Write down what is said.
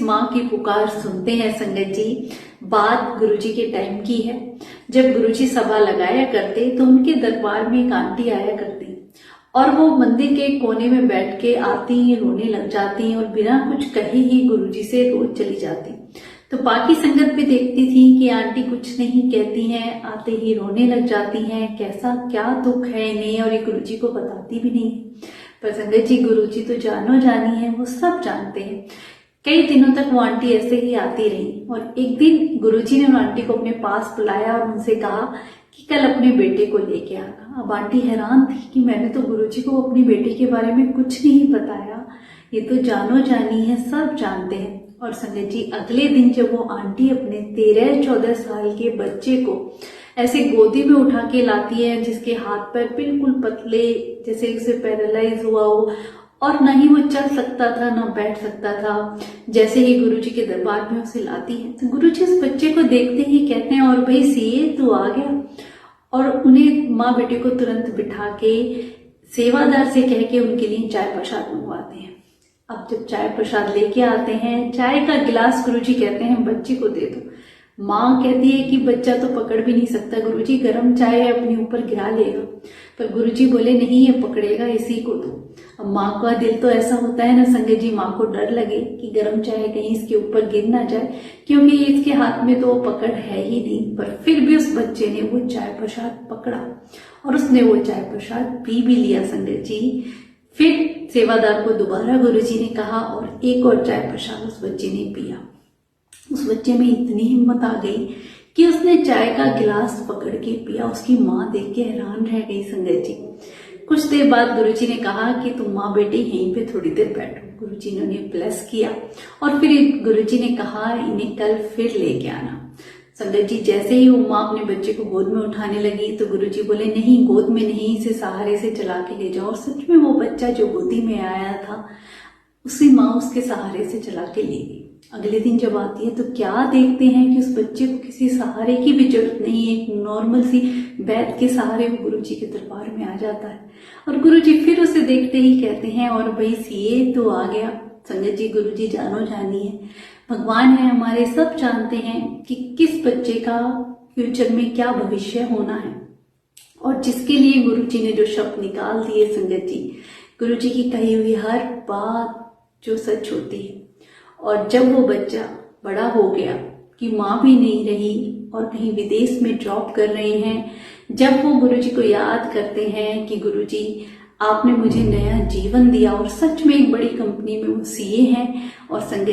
माँ की पुकार सुनते हैं संगत जी। बात गुरुजी के टाइम की है, जब गुरुजी सभा लगाया करते तो उनके दरबार में एक आंटी आया करती और वो मंदिर के कोने में बैठ के आती, रोने लग जाती और बिना कुछ कहे ही गुरुजी से रोज चली जाती। तो बाकी संगत भी देखती थी कि आंटी कुछ नहीं कहती हैं, आते ही रोने लग जाती हैं, कैसा क्या दुख है इन्हें, और ये गुरुजी को बताती भी नहीं। पर संगत जी गुरुजी तो जानो जानी है, वो सब जानते हैं। कई दिनों तक वो आंटी ऐसे ही आती रही और एक दिन गुरुजी ने उन आंटी को अपने पास बुलाया और उनसे कहा कि कल अपने बेटे को लेके आना। अब आंटी हैरान थी कि मैंने तो गुरुजी को अपनी बेटी के बारे में कुछ नहीं बताया, ये तो जानो जानी है, सब जानते हैं। और संगत जी अगले दिन जब वो आंटी अपने 13-14 साल के बच्चे को ऐसे गोदी में उठा के लाती है, जिसके हाथ पैर बिल्कुल पतले, जैसे उसे पैरालाइज हुआ हो और ना ही वो चल सकता था ना बैठ सकता था, जैसे ही गुरुजी के दरबार में उसे लाती है तो गुरुजी उस बच्चे को देखते ही कहते हैं, और भाई सीए तू आ गया। और उन्हें माँ बेटे को तुरंत बिठा के सेवादार से कह के उनके लिए चाय प्रसाद मंगवाते हैं। अब जब चाय प्रसाद लेके आते हैं, चाय का गिलास गुरुजी कहते हैं बच्चे को दे दो। माँ कहती है कि बच्चा तो पकड़ भी नहीं सकता गुरुजी, गर्म चाय है अपने ऊपर गिरा लेगा। पर गुरुजी बोले नहीं, ये पकड़ेगा, इसी को दो। अब माँ का दिल तो ऐसा होता है ना संगत जी, माँ को डर लगे कि गर्म चाय कहीं इसके ऊपर गिर ना जाए, क्योंकि इसके हाथ में तो वो पकड़ है ही नहीं। पर फिर भी उस बच्चे ने वो चाय प्रसाद पकड़ा और उसने वो चाय प्रसाद पी भी लिया संगत जी। फिर सेवादार को दोबारा गुरुजी ने कहा और एक और चाय प्रसाद उस बच्चे ने पिया। उस बच्चे में इतनी हिम्मत आ गई कि उसने चाय का गिलास पकड़ के पिया। उसकी माँ देख के हैरान रह गई संगत जी। कुछ देर बाद गुरुजी ने कहा कि तुम माँ बेटे यहीं पे थोड़ी देर बैठो। गुरुजी ने उन्हें ब्लेस किया और फिर गुरुजी ने कहा इन्हें कल फिर लेके आना। संगत जी जैसे ही वो माँ अपने बच्चे को गोद में उठाने लगी तो गुरुजी बोले नहीं, गोद में नहीं, इसे सहारे से चला के ले जाओ। और सच में वो बच्चा जो गोदी में आया था उसी माँ उसके सहारे से चला के ले गई। अगले दिन जब आती है तो क्या देखते हैं कि उस बच्चे को किसी सहारे की भी जरूरत नहीं है, एक नॉर्मल सी बैठ के सहारे वो गुरुजी के दरबार में आ जाता है। और गुरुजी फिर उसे देखते ही कहते हैं और भाई सीए तो आ गया। संगत जी गुरुजी जानो जानी है, भगवान है हमारे, सब जानते हैं कि किस बच्चे का फ्यूचर में क्या भविष्य होना है। और जिसके लिए गुरुजी ने जो शब्द निकाल दिए संगत जी, गुरुजी की कही हुई हर बात जो सच होती है। और जब वो बच्चा बड़ा हो गया कि माँ भी नहीं रही और कहीं विदेश में जॉब कर रहे हैं, जब वो गुरुजी को याद करते हैं कि गुरुजी आपने मुझे नया जीवन दिया, और सच में एक बड़ी कंपनी में वो सीए हैं और संगत